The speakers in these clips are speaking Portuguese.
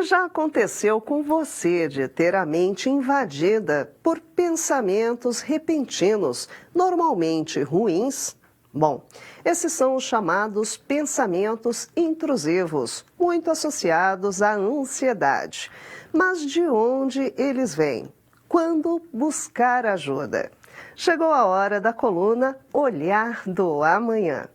E já aconteceu com você de ter a mente invadida por pensamentos repentinos, normalmente ruins? Bom, esses são os chamados pensamentos intrusivos, muito associados à ansiedade. Mas de onde eles vêm? Quando buscar ajuda? Chegou a hora da coluna Olhar do Amanhã.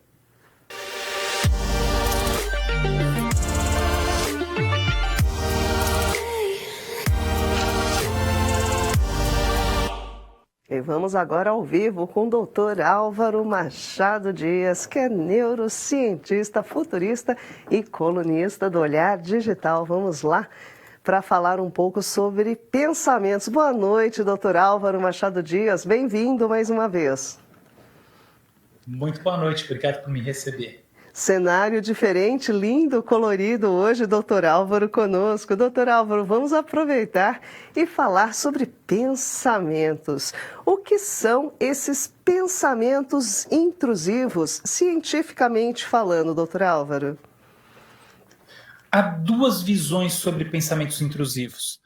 E vamos agora ao vivo com o Dr. Álvaro Machado Dias, que é neurocientista, futurista e colunista do Olhar Digital. Vamos lá para falar um pouco sobre pensamentos. Boa noite, Dr. Álvaro Machado Dias. Bem-vindo mais uma vez. Muito boa noite, obrigado por me receber. Cenário diferente, lindo, colorido hoje, doutor Álvaro conosco. Doutor Álvaro, vamos aproveitar e falar sobre pensamentos. O que são esses pensamentos intrusivos, cientificamente falando, doutor Álvaro? Há duas visões sobre pensamentos intrusivos.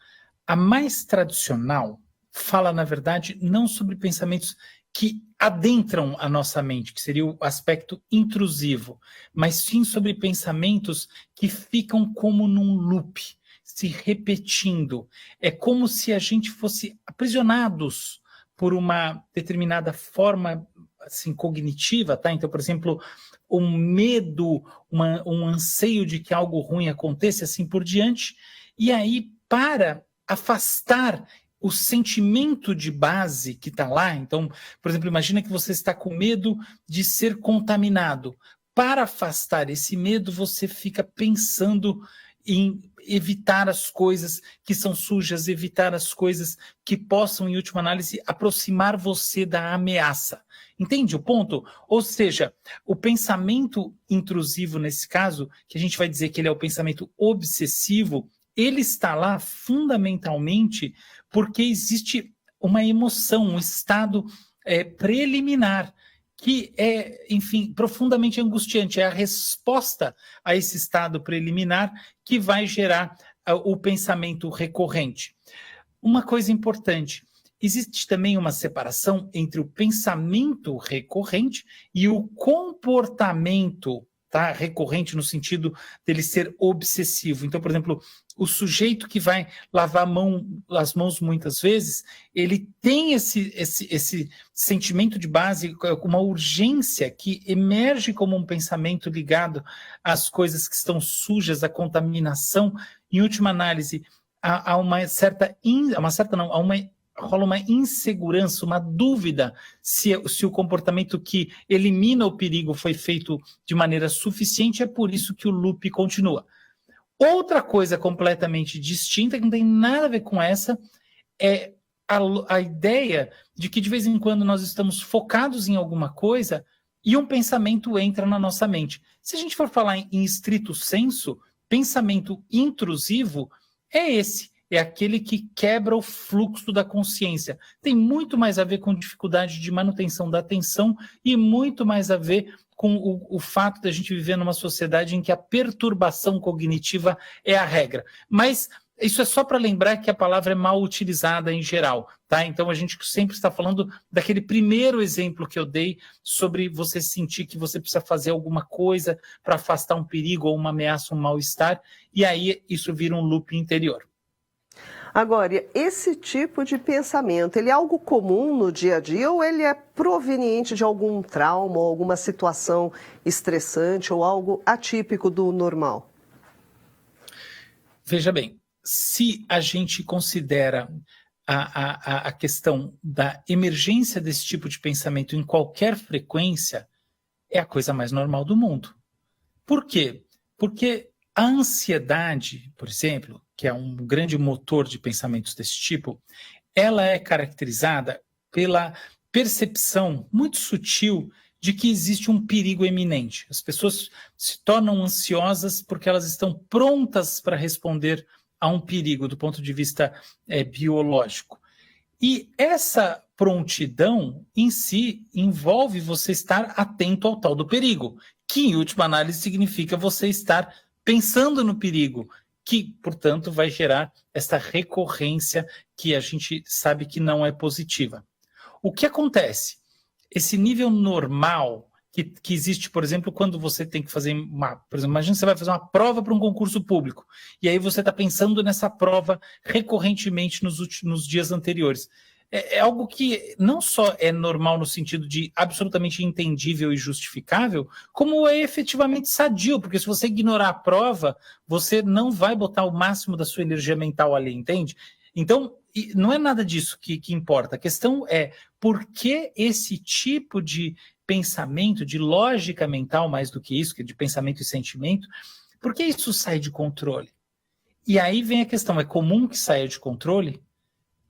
A mais tradicional fala, na verdade, não sobre pensamentos que adentram a nossa mente, que seria o aspecto intrusivo, mas sim sobre pensamentos que ficam como num loop, se repetindo. É como se a gente fosse aprisionados por uma determinada forma assim, cognitiva, tá? Então, por exemplo, um medo, um anseio de que algo ruim aconteça, assim por diante, e aí para afastar o sentimento de base que está lá. Então, por exemplo, imagina que você está com medo de ser contaminado. Para afastar esse medo, você fica pensando em evitar as coisas que são sujas, evitar as coisas que possam, em última análise, aproximar você da ameaça. Entende o ponto? Ou seja, o pensamento intrusivo, nesse caso, que a gente vai dizer que ele é o pensamento obsessivo, ele está lá fundamentalmente porque existe uma emoção, um estado preliminar, que é, enfim, profundamente angustiante. É a resposta a esse estado preliminar que vai gerar o pensamento recorrente. Uma coisa importante, existe também uma separação entre o pensamento recorrente e o comportamento, tá, recorrente no sentido dele ser obsessivo. Então, por exemplo, o sujeito que vai lavar as mãos muitas vezes, ele tem esse sentimento de base, uma urgência que emerge como um pensamento ligado às coisas que estão sujas, à contaminação. Em última análise, rola uma insegurança, uma dúvida se o comportamento que elimina o perigo foi feito de maneira suficiente. É por isso que o loop continua. Outra coisa completamente distinta, que não tem nada a ver com essa, é a ideia de que de vez em quando nós estamos focados em alguma coisa e um pensamento entra na nossa mente. Se a gente for falar em estrito senso, pensamento intrusivo é esse. É aquele que quebra o fluxo da consciência. Tem muito mais a ver com dificuldade de manutenção da atenção e muito mais a ver com o fato de a gente viver numa sociedade em que a perturbação cognitiva é a regra. Mas isso é só para lembrar que a palavra é mal utilizada em geral, tá? Então a gente sempre está falando daquele primeiro exemplo que eu dei sobre você sentir que você precisa fazer alguma coisa para afastar um perigo ou uma ameaça, um mal-estar, e aí isso vira um loop interior. Agora, esse tipo de pensamento, ele é algo comum no dia a dia ou ele é proveniente de algum trauma ou alguma situação estressante ou algo atípico do normal? Veja bem, se a gente considera a questão da emergência desse tipo de pensamento em qualquer frequência, é a coisa mais normal do mundo. Por quê? Porque a ansiedade, por exemplo, que é um grande motor de pensamentos desse tipo, ela é caracterizada pela percepção muito sutil de que existe um perigo iminente. As pessoas se tornam ansiosas porque elas estão prontas para responder a um perigo do ponto de vista biológico. E essa prontidão em si envolve você estar atento ao tal do perigo, que em última análise significa você estar pensando no perigo, que, portanto, vai gerar essa recorrência que a gente sabe que não é positiva. O que acontece? Esse nível normal que existe, por exemplo, quando você tem que fazer por exemplo, imagina que você vai fazer uma prova para um concurso público, e aí você está pensando nessa prova recorrentemente nos dias anteriores. É algo que não só é normal no sentido de absolutamente entendível e justificável, como é efetivamente sadio, porque se você ignorar a prova, você não vai botar o máximo da sua energia mental ali, entende? Então, não é nada disso que importa. A questão é por que esse tipo de pensamento, de lógica mental, mais do que isso, que é de pensamento e sentimento, por que isso sai de controle? E aí vem a questão, é comum que saia de controle?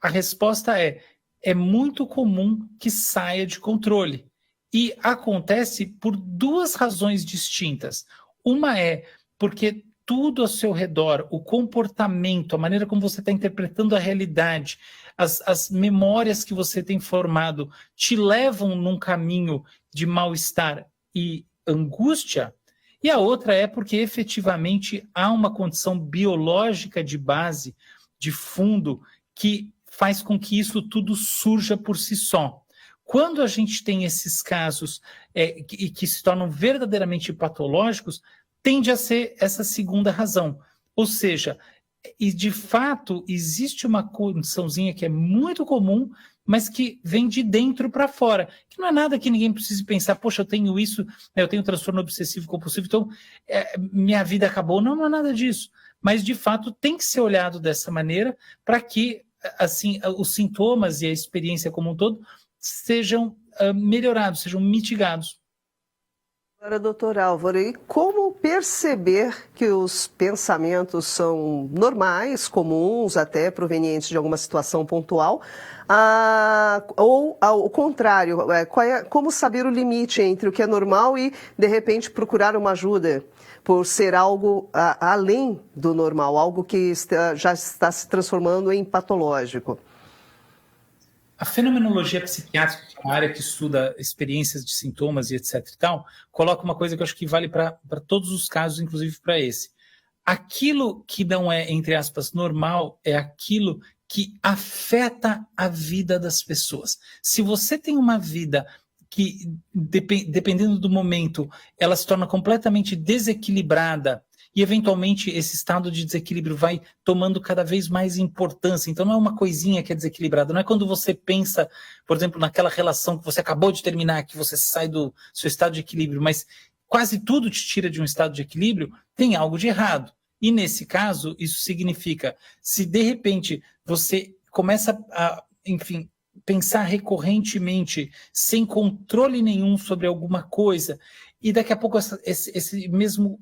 A resposta é muito comum que saia de controle. E acontece por duas razões distintas. Uma é porque tudo ao seu redor, o comportamento, a maneira como você está interpretando a realidade, as memórias que você tem formado te levam num caminho de mal-estar e angústia. E a outra é porque efetivamente há uma condição biológica de base, de fundo, que faz com que isso tudo surja por si só. Quando a gente tem esses casos que se tornam verdadeiramente patológicos, tende a ser essa segunda razão. Ou seja, e de fato existe uma condiçãozinha que é muito comum, mas que vem de dentro para fora, que não é nada que ninguém precise pensar, poxa, eu tenho isso, né, eu tenho transtorno obsessivo compulsivo, então minha vida acabou. Não, não é nada disso. Mas, de fato, tem que ser olhado dessa maneira para que assim, os sintomas e a experiência como um todo sejam melhorados, sejam mitigados. Agora, doutor Álvaro, e como perceber que os pensamentos são normais, comuns, até provenientes de alguma situação pontual, ou ao contrário, como saber o limite entre o que é normal e, de repente, procurar uma ajuda por ser algo além do normal, algo que já está se transformando em patológico? A fenomenologia psiquiátrica, que é uma área que estuda experiências de sintomas e etc. e tal, coloca uma coisa que eu acho que vale para todos os casos, inclusive para esse. Aquilo que não é, entre aspas, normal, é aquilo que afeta a vida das pessoas. Se você tem uma vida que, dependendo do momento, ela se torna completamente desequilibrada, e eventualmente esse estado de desequilíbrio vai tomando cada vez mais importância. Então não é uma coisinha que é desequilibrada, não é quando você pensa, por exemplo, naquela relação que você acabou de terminar, que você sai do seu estado de equilíbrio, mas quase tudo te tira de um estado de equilíbrio, tem algo de errado. E nesse caso, isso significa, se de repente você começa a, enfim, pensar recorrentemente, sem controle nenhum sobre alguma coisa, e daqui a pouco esse mesmo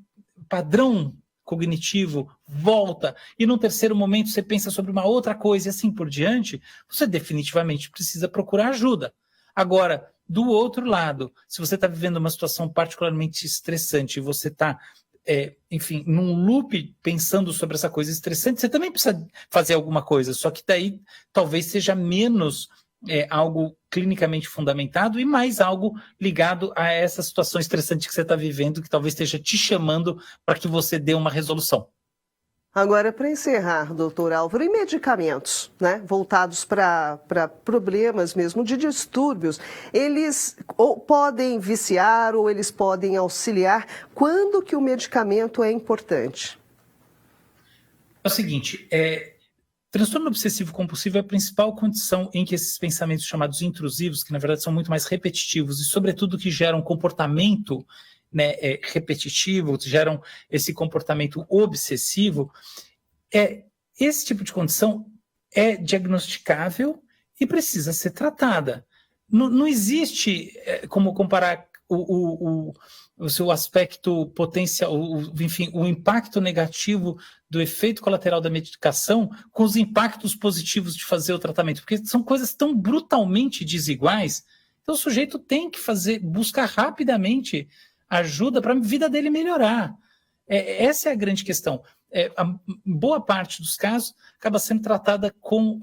padrão cognitivo volta, e num terceiro momento você pensa sobre uma outra coisa e assim por diante, você definitivamente precisa procurar ajuda. Agora, do outro lado, se você está vivendo uma situação particularmente estressante e você está, enfim, num loop pensando sobre essa coisa estressante, você também precisa fazer alguma coisa, só que daí talvez seja menos algo clinicamente fundamentado e mais algo ligado a essa situação estressante que você está vivendo, que talvez esteja te chamando para que você dê uma resolução. Agora, para encerrar, doutor Álvaro, e medicamentos, né, voltados para problemas mesmo de distúrbios, eles ou podem viciar ou eles podem auxiliar? Quando que o medicamento é importante? É o seguinte, transtorno obsessivo compulsivo é a principal condição em que esses pensamentos chamados intrusivos, que na verdade são muito mais repetitivos e sobretudo que geram comportamento, né, repetitivo, geram esse comportamento obsessivo, esse tipo de condição é diagnosticável e precisa ser tratada. Não existe como comparar o seu aspecto potencial, enfim, o impacto negativo do efeito colateral da medicação com os impactos positivos de fazer o tratamento, porque são coisas tão brutalmente desiguais. Então o sujeito tem que buscar rapidamente ajuda para a vida dele melhorar. Essa é a grande questão. A boa parte dos casos acaba sendo tratada com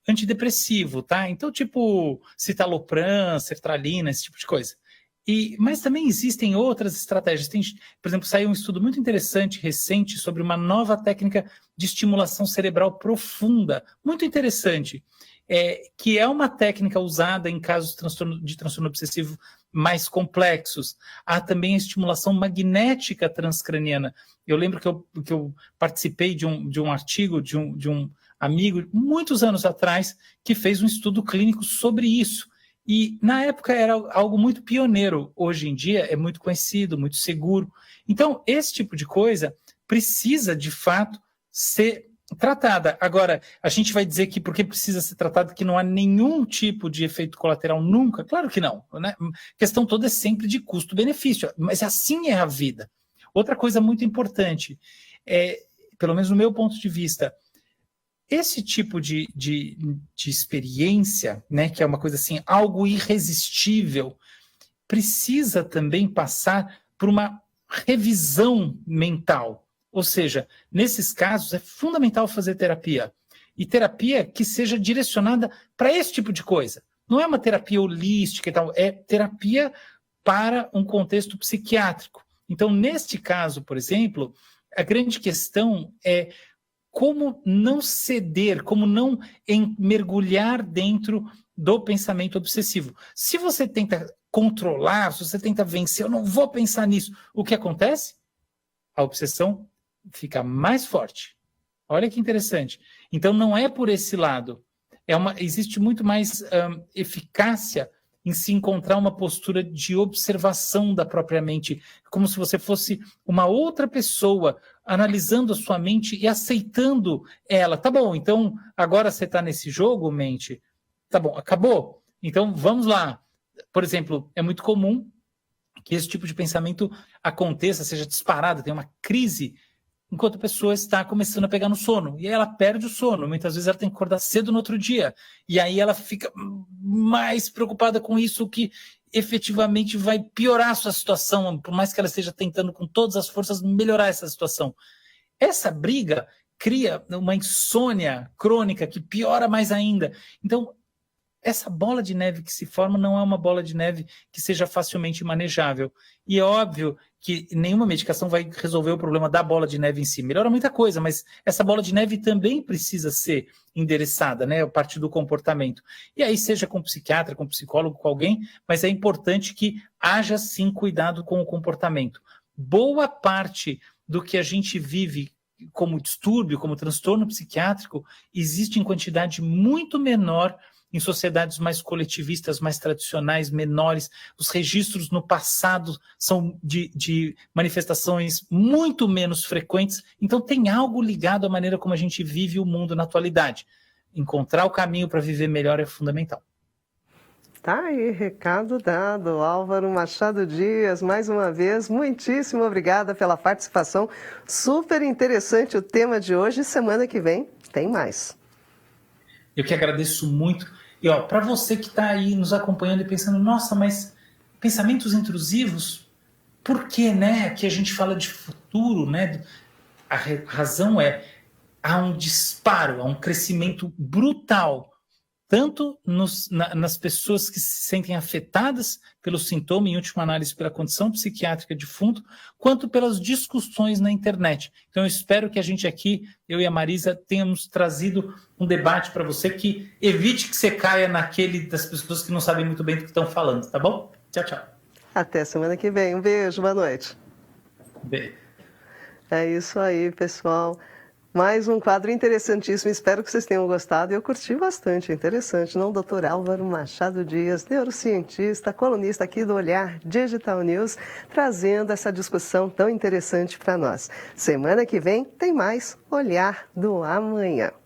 antidepressivo, tá? Então, tipo citalopram, sertralina, esse tipo de coisa. Mas também existem outras estratégias. Por exemplo, saiu um estudo muito interessante, recente, sobre uma nova técnica de estimulação cerebral profunda, muito interessante, que é uma técnica usada em casos de transtorno obsessivo mais complexos. Há também a estimulação magnética transcraniana. Eu lembro que eu participei de um artigo de um amigo, muitos anos atrás, que fez um estudo clínico sobre isso. E, na época, era algo muito pioneiro. Hoje em dia, é muito conhecido, muito seguro. Então, esse tipo de coisa precisa, de fato, ser tratada. Agora, a gente vai dizer que porque precisa ser tratado que não há nenhum tipo de efeito colateral nunca? Claro que não, né? A questão toda é sempre de custo-benefício, mas assim é a vida. Outra coisa muito importante, pelo menos no meu ponto de vista, esse tipo de experiência, né, que é uma coisa assim, algo irresistível, precisa também passar por uma revisão mental. Ou seja, nesses casos é fundamental fazer terapia. E terapia que seja direcionada para esse tipo de coisa. Não é uma terapia holística e tal, é terapia para um contexto psiquiátrico. Então, neste caso, por exemplo, a grande questão é como não ceder, como não mergulhar dentro do pensamento obsessivo. Se você tenta controlar, se você tenta vencer, eu não vou pensar nisso, o que acontece? A obsessão fica mais forte. Olha que interessante. Então, não é por esse lado. Existe muito mais eficácia em se encontrar uma postura de observação da própria mente, como se você fosse uma outra pessoa, analisando a sua mente e aceitando ela. Tá bom, então agora você está nesse jogo, mente? Tá bom, acabou? Então vamos lá. Por exemplo, é muito comum que esse tipo de pensamento aconteça, seja disparado, tenha uma crise, enquanto a pessoa está começando a pegar no sono. E aí ela perde o sono. Muitas vezes ela tem que acordar cedo no outro dia. E aí ela fica mais preocupada com isso, que efetivamente vai piorar a sua situação, por mais que ela esteja tentando com todas as forças melhorar essa situação. Essa briga cria uma insônia crônica que piora mais ainda. Então, essa bola de neve que se forma não é uma bola de neve que seja facilmente manejável. E é óbvio que nenhuma medicação vai resolver o problema da bola de neve em si. Melhora muita coisa, mas essa bola de neve também precisa ser endereçada, né? A partir do comportamento. E aí, seja com psiquiatra, com psicólogo, com alguém, mas é importante que haja, sim, cuidado com o comportamento. Boa parte do que a gente vive como distúrbio, como transtorno psiquiátrico, existe em quantidade muito menor em sociedades mais coletivistas, mais tradicionais, menores. Os registros no passado são de manifestações muito menos frequentes. Então tem algo ligado à maneira como a gente vive o mundo na atualidade. Encontrar o caminho para viver melhor é fundamental. Tá aí, recado dado. Álvaro Machado Dias, mais uma vez, muitíssimo obrigada pela participação. Super interessante o tema de hoje. Semana que vem tem mais. Eu que agradeço muito. E para você que está aí nos acompanhando e pensando, nossa, mas pensamentos intrusivos, por que, né? Aqui a gente fala de futuro, né? A razão há um disparo, há um crescimento brutal, tanto nas pessoas que se sentem afetadas pelo sintoma, em última análise pela condição psiquiátrica de fundo, quanto pelas discussões na internet. Então eu espero que a gente aqui, eu e a Marisa, tenhamos trazido um debate para você que evite que você caia naquele das pessoas que não sabem muito bem do que estão falando, tá bom? Tchau, tchau. Até semana que vem. Um beijo, boa noite. Beijo. É isso aí, pessoal. Mais um quadro interessantíssimo, espero que vocês tenham gostado. Eu curti bastante, interessante, não? Dr. Álvaro Machado Dias, neurocientista, colunista aqui do Olhar Digital News, trazendo essa discussão tão interessante para nós. Semana que vem tem mais Olhar do Amanhã.